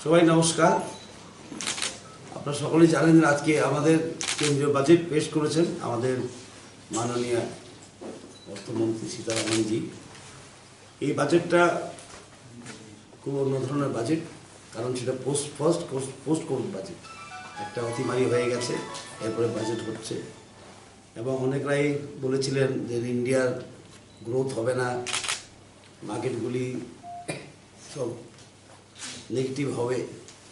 সবাই নমস্কার। আপনারা সকলেই জানেন আজকে আমাদের কেন্দ্রীয় বাজেট পেশ করেছেন আমাদের মাননীয় অর্থমন্ত্রী সীতারামনজি। এই বাজেটটা খুব অন্য ধরনের বাজেট, কারণ সেটা পোস্ট কোভিড বাজেট। একটা অতিমারি হয়ে গেছে, এরপরে বাজেট হচ্ছে, এবং অনেকরাই বলেছিলেন যে ইন্ডিয়ার গ্রোথ হবে না, মার্কেটগুলি সব নেগেটিভ হবে,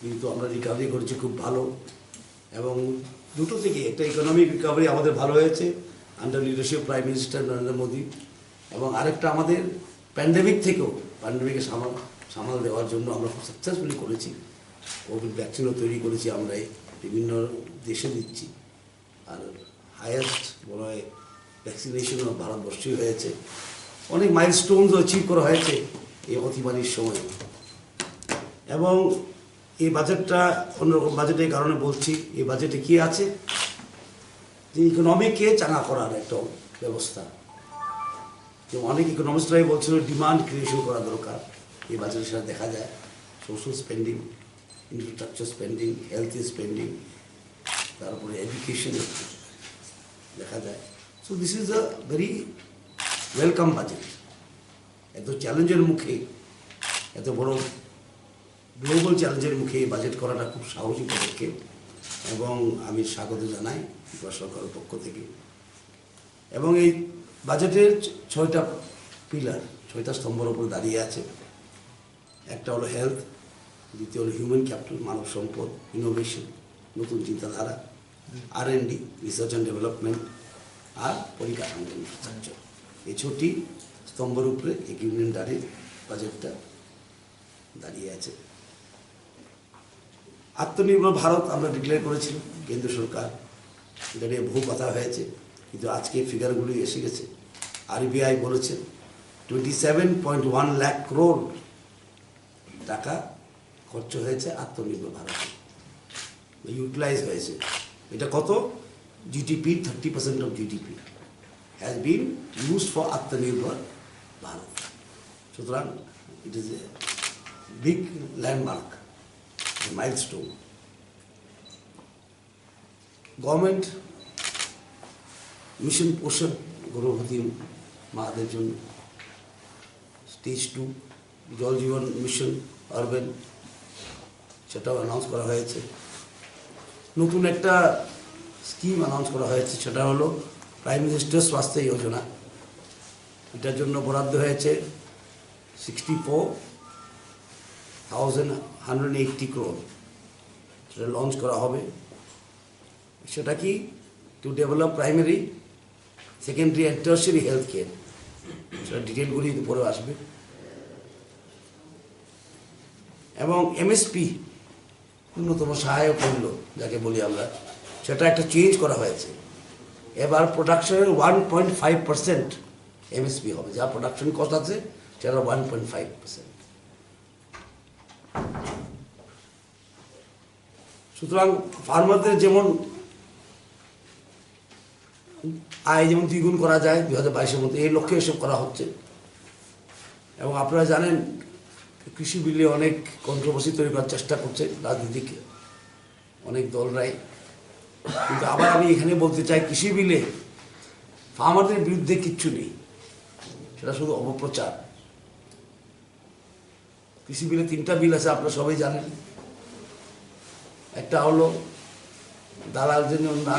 কিন্তু আমরা রিকভারি করেছি খুব ভালো। এবং দুটো থেকে একটা ইকোনমিক রিকভারি আমাদের ভালো হয়েছে under leadership prime minister Narendra Modi, এবং আরেকটা আমাদের প্যান্ডেমিকে সামাল দেওয়ার জন্য আমরা খুব সাকসেসফুলি করেছি। কোভিড ভ্যাকসিনও তৈরি করেছি, আমরা বিভিন্ন দেশে দিচ্ছি, আর হায়েস্ট বলা হয় ভ্যাকসিনেশনও ভারতবর্ষেই হয়েছে। অনেক মাইলস্টোনসও অ্যাচিভ করা হয়েছে এই অতিমারির সময়। এবং এই বাজেটটা অন্যরকম বাজেটের কারণে বলছি, এই বাজেটে কী আছে যে ইকোনমিকে চাঙা করার একটা ব্যবস্থা। যে অনেক ইকোনমিস্টরাই বলছিল ডিমান্ড ক্রিয়েশন করা দরকার। এই বাজেটের সাথে দেখা যায় social spending, infrastructure spending, health spending, তারপরে এডুকেশন দেখা যায়। So this is a very welcome budget. এত চ্যালেঞ্জের মুখে, এত বড় গ্লোবাল চ্যালেঞ্জের মুখে এই বাজেট করাটা খুব সাহসী পদক্ষেপ, এবং আমি স্বাগত জানাই সরকারের পক্ষ থেকে। এবং এই বাজেটের 6টা পিলার, 6টা স্তম্ভের উপর দাঁড়িয়ে আছে। একটা হলো হেলথ, দ্বিতীয় হলো হিউম্যান ক্যাপিটাল, মানব সম্পদ, ইনোভেশন, নতুন চিন্তাধারা, R&D, রিসার্চ অ্যান্ড ডেভেলপমেন্ট, আর পরিকাঠামো ইনফ্রাস্ট্রাকচার। এই 6টি স্তম্ভের উপরে এক ইউনিয়ন বাজেটটা দাঁড়িয়ে আছে। আত্মনির্ভর ভারত আমরা ডিক্লেয়ার করেছিলাম, কেন্দ্র সরকার এটা নিয়ে বহু কথা হয়েছে, কিন্তু আজকে ফিগারগুলি এসে গেছে। RBI বলেছে 27.1 লাখ করোড় টাকা খরচ হয়েছে আত্মনির্ভর ভারতে, ইউটিলাইজ হয়েছে। এটা কত? GDP 30% of GDP has been used for আত্মনির্ভর ভারত। সুতরাং it is a big landmark, milestone. Government mission পোষণ গর্ভবতী মাদের জন্য, স্টেজ 2 জল জীবন মিশন আরবান, সেটাও অ্যানাউন্স করা হয়েছে। নতুন একটা স্কিম অ্যানাউন্স করা হয়েছে, সেটা হলো প্রাইম মিনিস্টার স্বাস্থ্য যোজনা। এটার জন্য বরাদ্দ হয়েছে 64,180 crore। সেটা লঞ্চ করা হবে। সেটা কি? To develop primary, secondary and tertiary health care. সেটা ডিটেলগুলি পরে আসবে। এবং MSP, ন্যূনতম সহায়ক মূল্য যাকে বলি আমরা, সেটা একটা চেঞ্জ করা হয়েছে। এবার প্রোডাকশনের 1.5% MSP হবে। যা প্রোডাকশন কস্ট আছে সেটা 1.5%। সুতরাং ফার্মারদের যেমন আয় যেমন দ্বিগুণ করা যায় 2022-এর মধ্যে, এই লক্ষ্যে এসব করা হচ্ছে। এবং আপনারা জানেন কৃষি বিলে অনেক কন্ট্রোভার্সি তৈরি করার চেষ্টা করছে রাজনৈতিক অনেক দলরাই, কিন্তু আবার আমি এখানে বলতে চাই কৃষি বিলে ফার্মারদের বিরুদ্ধে কিচ্ছু নেই, সেটা শুধু অপপ্রচার। কৃষি বিলে 3টা বিল আছে, আপনারা সবাই জানেন। একটা হলো দালাল যেন না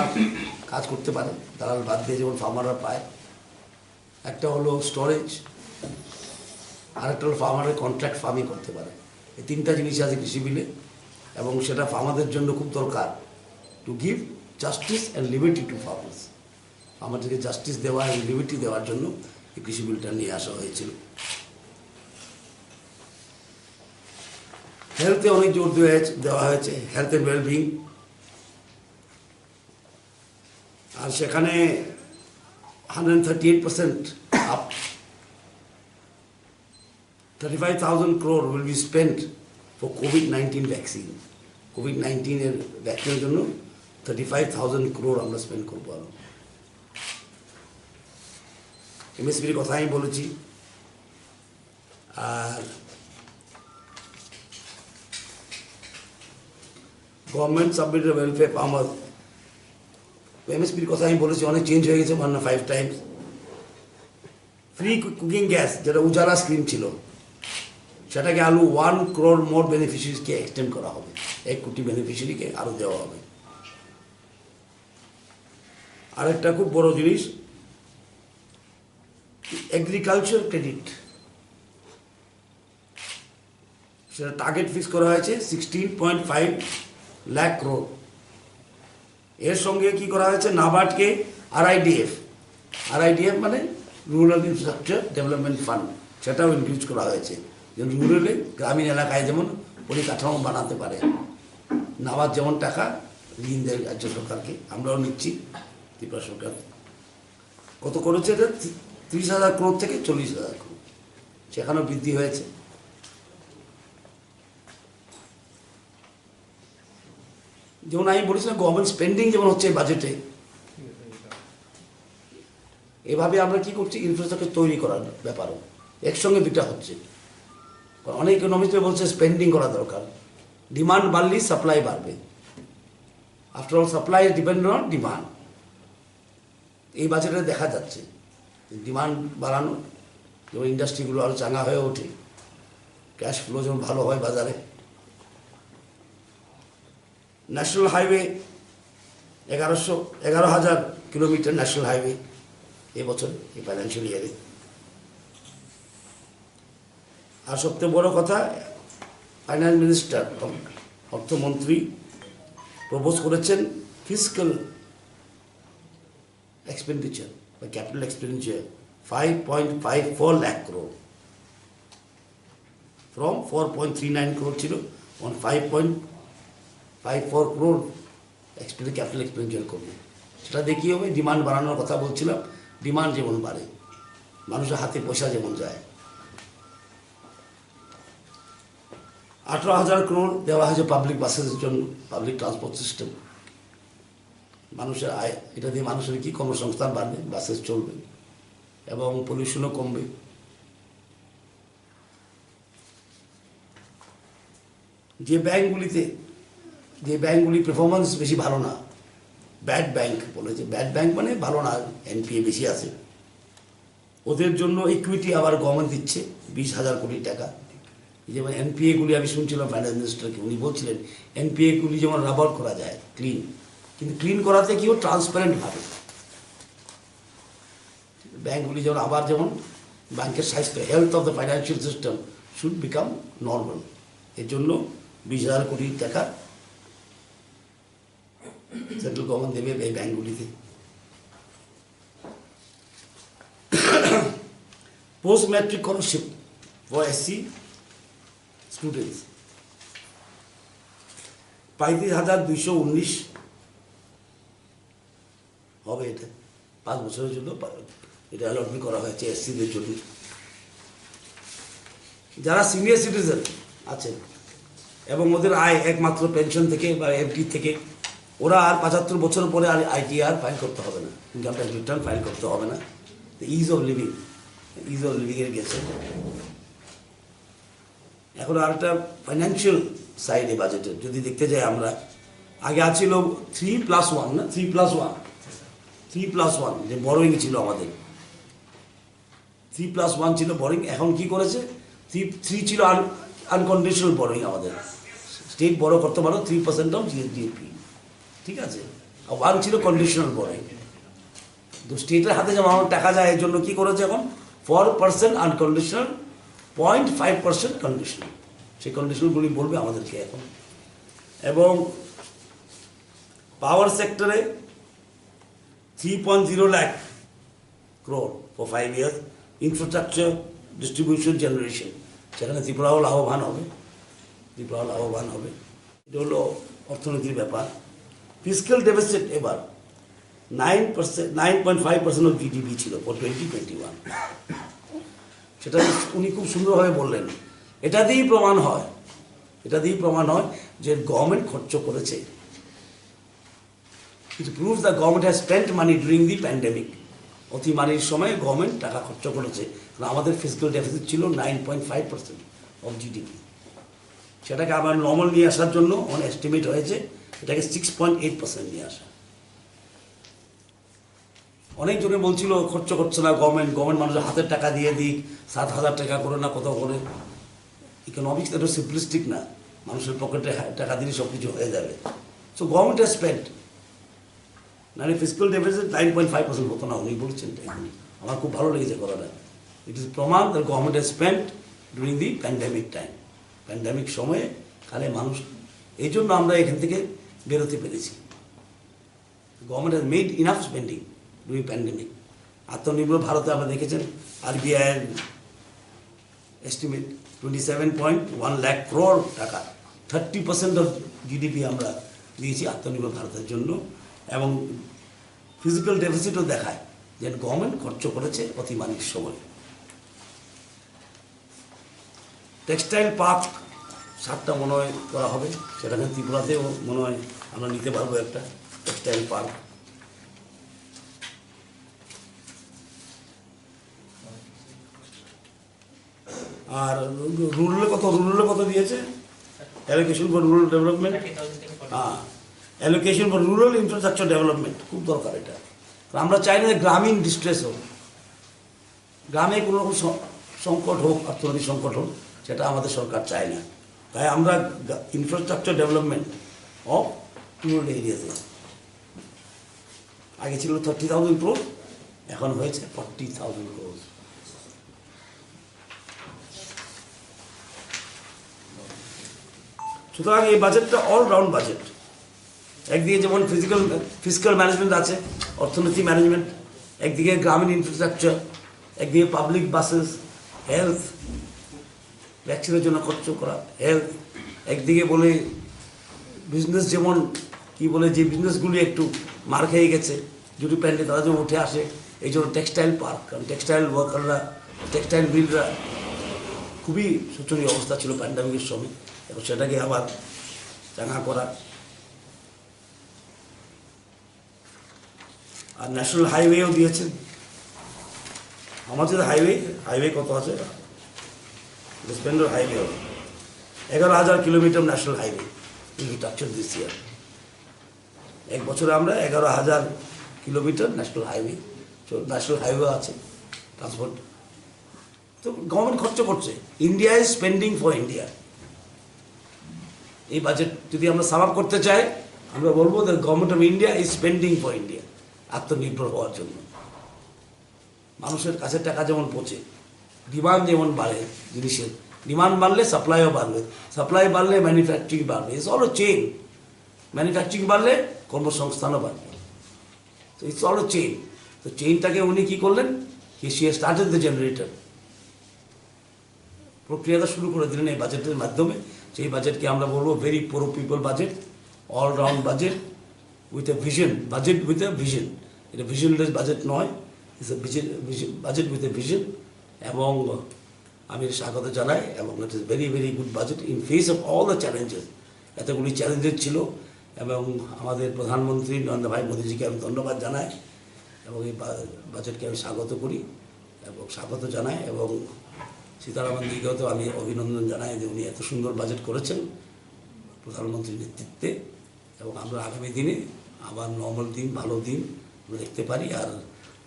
কাজ করতে পারে, দালাল বাদ দিয়ে যেমন ফার্মাররা পায়। একটা হলো স্টোরেজ, আরেকটা হলো ফার্মারের কন্ট্রাক্ট ফার্মিং করতে পারে। এই 3টা জিনিস আছে কৃষি বিলে, এবং সেটা ফার্মারদের জন্য খুব দরকার। To give justice and liberty two farmers, আমাদেরকে জাস্টিস দেওয়া এবং লিবার্টি দেওয়ার জন্য এই কৃষি বিলটা নিয়ে আসা হয়েছিল। হেলথে অনেক জোর দেওয়া হয়েছে, হেলথ অ্যান্ড ওয়েলবিং। আর সেখানে 138% up, 35,000 crore will be spent for COVID-19 vaccine. COVID-19-এর ভ্যাকসিনের জন্য 35,000 crore আমরা স্পেন্ড করবো। MSPর কথা আমি বলেছি। আর গভর্নমেন্ট সাবমিটেড ওয়েলফেয়ার ফার্মার, এমএসপির কথা আমি বলেছি, অনেক চেঞ্জ হয়ে গেছে 1 না 5 টাইমস। ফ্রি কুকিং গ্যাস যেটা উজালা স্কিম ছিল, সেটাকে আরও 1 crore মোর বেনিফিশিয়ারিজকে এক্সটেন্ড করা হবে, 1 কোটি বেনিফিশিয়ারিকে আরও দেওয়া হবে। আরেকটা খুব বড় জিনিস, এগ্রিকালচার ক্রেডিট, সেটা টার্গেট ফিক্স করা হয়েছে 16.5 লাখ crore। এর সঙ্গে কি করা হয়েছে, নাবার্ডকে আরআইডিএফ মানে রুরাল ইনফ্রাস্ট্রাকচার ডেভেলপমেন্ট ফান্ড, সেটাও ইনক্রিজ করা হয়েছে, যেন রুরালে গ্রামীণ এলাকায় যেমন পরিকাঠামো বানাতে পারে। নাবার্ড যেমন টাকা ঋণ দেয় রাজ্য সরকারকে, আমরাও নিচ্ছি ত্রিপুরা সরকার। কত করেছে এটা, 30,000 crore থেকে 40,000 crore, সেখানেও বৃদ্ধি হয়েছে। যেমন আমি বলেছিলাম গভর্নমেন্ট স্পেন্ডিং যেমন হচ্ছে বাজেটে, এভাবে আমরা কি করছি, ইনফ্রাস্ট্রাকচার তৈরি করার ব্যাপারও একসঙ্গে দুটা হচ্ছে। অনেক ইকোনমিস্ট বলছে স্পেন্ডিং করা দরকার, ডিমান্ড বাড়লেই সাপ্লাই বাড়বে, after all supply depend on demand. এই বাজেটে দেখা যাচ্ছে ডিমান্ড বাড়ানো, যেমন ইন্ডাস্ট্রিগুলো আরও চাঙ্গা হয়ে ওঠে, ক্যাশ ফ্লো যেমন ভালো হয় বাজারে। National highway 11,000 kilometre national highway এবছর, এই ফাইন্যান্সিয়াল ইয়ারে। আর সবচেয়ে বড় কথা, ফাইন্যান্স মিনিস্টার অর্থমন্ত্রী প্রপোজ করেছেন ফিসক্যাল এক্সপেন্ডিচার বা capital expenditure 5.54 lakh crore, from 4.39 crore ছিল, 5.54 crore ক্যাপিটাল এক্সপেন্ডিচার করবে। সেটা দেখিয়ে হবে, ডিমান্ড বাড়ানোর কথা বলছিলাম, ডিমান্ড যেমন বাড়ে, মানুষের হাতে পয়সা যেমন যায়। 18,000 crore দেওয়া হয়েছে পাবলিক বাসের জন্য, পাবলিক ট্রান্সপোর্ট সিস্টেম, মানুষের আয়, এটা দিয়ে মানুষের কি কর্মসংস্থান বাড়বে, বাসেস চলবে এবং পলিউশনও কমবে। যে ব্যাঙ্কগুলি পারফরমেন্স বেশি ভালো না, ব্যাড ব্যাংক বলেছে, ব্যাড ব্যাংক মানে ভালো না, এনপিএ বেশি আছে, ওদের জন্য ইকুইটি আবার গভর্নমেন্ট দিচ্ছে 20,000 কোটি টাকা। যেমন এনপিএগুলি আমি শুনছিলাম ফাইন্যান্স মিনিস্টারকে, উনি বলছিলেন এনপিএগুলি যেমন রাবার করা যায় ক্লিন, কিন্তু ক্লিন করাতে কি ও ট্রান্সপারেন্টভাবে ব্যাঙ্কগুলি যেমন আবার যেমন ব্যাংকের স্বাস্থ্য, health of the financial system should become normal, এর জন্য 20,000 কোটি টাকা সেন্ট্রাল গভর্নমেন্ট দেবে এই ব্যাঙ্কগুলিতে। Post matric scholarship for SC students 35,219 হবে, এটা 5 বছরের জন্য এটা অ্যালটমেন্ট করা হয়েছে এসসিদের জন্য। যারা সিনিয়র সিটিজেন আছেন এবং ওদের আয় একমাত্র পেনশন থেকে বা এফডি থেকে, ওরা আর 75 বছর পরে আর আইটিআর ফাইল করতে হবে না, ইনকাম ট্যাক্স রিটার্ন ফাইল করতে হবে না। ইজ অফ লিভিংয়ের গেছে। এখন আর একটা ফাইন্যান্সিয়াল সাইডে বাজেটের যদি দেখতে যাই আমরা, আগে আছিল 3+1 না, 3+1 যে বরোয়িং ছিল আমাদের, 3+1 ছিল বরোয়িং। এখন কি করেছে, 3 ছিল আনকন্ডিশনাল বরোয়িং, আমাদের স্টেট বড় করতে পারো 3% অফ জিডিপি, ঠিক আছে, আর 1 ছিল কন্ডিশনাল বরোয়িং। তো স্টেটের হাতে যেমন টাকা যায়, এর জন্য কি করেছে এখন 4% আনকন্ডিশনাল, 0.5% কন্ডিশনাল, সেই কন্ডিশনালগুলি বলবে আমাদেরকে এখন। এবং পাওয়ার সেক্টরে 3.0 lakh crore for 5 years, infrastructure distribution generation, সেখানে ত্রিপুরাও লাভবান হবে, এটা হলো অর্থনীতির ব্যাপার। ফিসক্যাল ডেফিসিট এবার 9.5% অফ জিডিপি ছিল ফর 2021, সেটা উনি খুব সুন্দরভাবে বললেন। এটা দিয়েই প্রমাণ হয় যে গভর্নমেন্ট খরচ করেছে। It proves the government has spent money during the pandemic. অতিমারির সময় গভর্নমেন্ট টাকা খরচ করেছে। আমাদের ফিসক্যাল ডেফিসিট ছিল 9.5% অফ জিডিপি, সেটাকে আবার নর্মাল নিয়ে আসার জন্য অনেক এস্টিমেট হয়েছে এটাকে 6.8% নিয়ে আসা। অনেকজনে বলছিল খরচ করছে না গভর্নমেন্ট মানুষের হাতের টাকা দিয়ে দিক, 7,000 টাকা করে না কত করে। ইকোনমিক্স এটা সিম্পলিস্টিক না, মানুষের পকেটে টাকা দিলে সব কিছু হয়ে যাবে। সো গভর্নমেন্ট হ্যাজ স্পেন্ট, মানে ফিজিক্যাল ডেফিসিট 9.5% হতো না, উনি বলছেন। আমার খুব ভালো লেগেছে কথাটা। ইট ইজ প্রমাণ that government has spent during the pandemic time. Pandemic সময়ে খালে মানুষ, এই জন্য আমরা এখান থেকে বেরোতে পেরেছি। Government has made enough spending during pandemic. আত্মনির্ভর ভারতে আমরা দেখেছেন RBI এস্টিমেট 27.1 লাখ crore টাকা, 30% অফ GDP আমরা দিয়েছি আত্মনির্ভর ভারতের জন্য। এবং ফিজিক্যাল ডেফিসিটও দেখায় যে গভর্নমেন্ট খরচ করেছে অতিমানিক সময়। টেক্সটাইল পার্ক 7টা মনে হয় করা হবে, সেটাকে ত্রিপুরাতেও মনে হয় আমরা নিতে পারবো একটা টেক্সটাইল পার্ক। আর রুরালে কত দিয়েছে অ্যালোকেশন ফর রুরাল ডেভেলপমেন্ট? হ্যাঁ, allocation for rural infrastructure development খুব দরকার এটা। আমরা চাই না গ্রামীণ ডিস্ট্রেস হোক, গ্রামে কোনো রকম সংকট হোক, অর্থনৈতিক সংকট হোক, সেটা আমাদের সরকার চায় না। তাই আমরা ইনফ্রাস্ট্রাকচার ডেভেলপমেন্ট অফ রুরাল এরিয়াতে, আগে ছিল 30,000 crore, এখন হয়েছে 40,000 crore। সুতরাং এই বাজেটটা অলরাউন্ড বাজেট। একদিকে যেমন ফিজিক্যাল ম্যানেজমেন্ট আছে, অর্থনীতি ম্যানেজমেন্ট, একদিকে গ্রামীণ ইনফ্রাস্ট্রাকচার, একদিকে পাবলিক বাসেস, হেলথ, ভ্যাকসিনের জন্য খরচ করা, হেলথ, একদিকে বলে বিজনেস, যেমন কি বলে যে বিজনেসগুলি একটু মার খেয়ে গেছে জুটি প্যান্টে, তারা যেমন উঠে আসে, এই জন্য টেক্সটাইল পার্ক। কারণ টেক্সটাইল ওয়ার্কাররা, টেক্সটাইল মিলরা খুবই শোচনীয় অবস্থা ছিল প্যান্ডামিকের সময়, এবং সেটাকে আবার চাঙা করা। আর ন্যাশনাল হাইওয়েও দিয়েছেন। আমাদের হাইওয়ে কত আছে? West Bengal highway 11,000 kilometre national highway infrastructure this ইয়ার। এক বছরে আমরা 11,000 কিলোমিটার ন্যাশনাল হাইওয়ে আছে ট্রান্সপোর্ট। তো গভর্নমেন্ট খরচ করছে। India is spending for India. এই বাজেট যদি আমরা সাম আপ করতে চাই, আমরা বলবো the government of India is spending for India, আত্মনির্ভর হওয়ার জন্য। মানুষের কাছে টাকা যেমন পৌঁছে, ডিমান্ড যেমন বাড়ে, জিনিসের ডিমান্ড বাড়লে সাপ্লাইও বাড়বে, সাপ্লাই বাড়লে ম্যানুফ্যাকচারিং বাড়বে। It's all chain. ম্যানুফ্যাকচারিং বাড়লে কর্মসংস্থানও বাড়বে। তো ইটস অল চেইন। তো চেইনটাকে উনি কী করলেন? সি স্টার্টেড দ্য জেনারেটর, প্রক্রিয়াটা শুরু করে দিলেন এই বাজেটের মাধ্যমে। সেই বাজেটকে আমরা বলবো ভেরি পুরো people budget, all round budget with a vision, budget with a vision. এটা ভিশনলেস বাজেট নয়, it's a budget with a vision. এবং আমি স্বাগত জানাই, এবং it is very very good budget in face of all the challenges. এতগুলি challenges ছিল, এবং আমাদের প্রধানমন্ত্রী নরেন্দ্র ভাই মোদীজিকে আমি ধন্যবাদ জানাই, এবং এই বাজেটকে আমি স্বাগত করি এবং স্বাগত জানাই। এবং সীতারামন দিকেও তো আমি অভিনন্দন জানাই যে উনি এত সুন্দর বাজেট করেছেন প্রধানমন্ত্রীর নেতৃত্বে। এবং আমরা আগামী দিনে আবার নর্মাল দিন, ভালো দিন আমরা দেখতে পারি। আর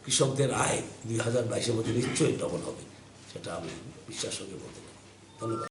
কৃষকদের আয় 2022-এর মধ্যে নিশ্চয়ই ডবল হবে, সেটা আমি বিশ্বাস সঙ্গে বলতে পারি। ধন্যবাদ।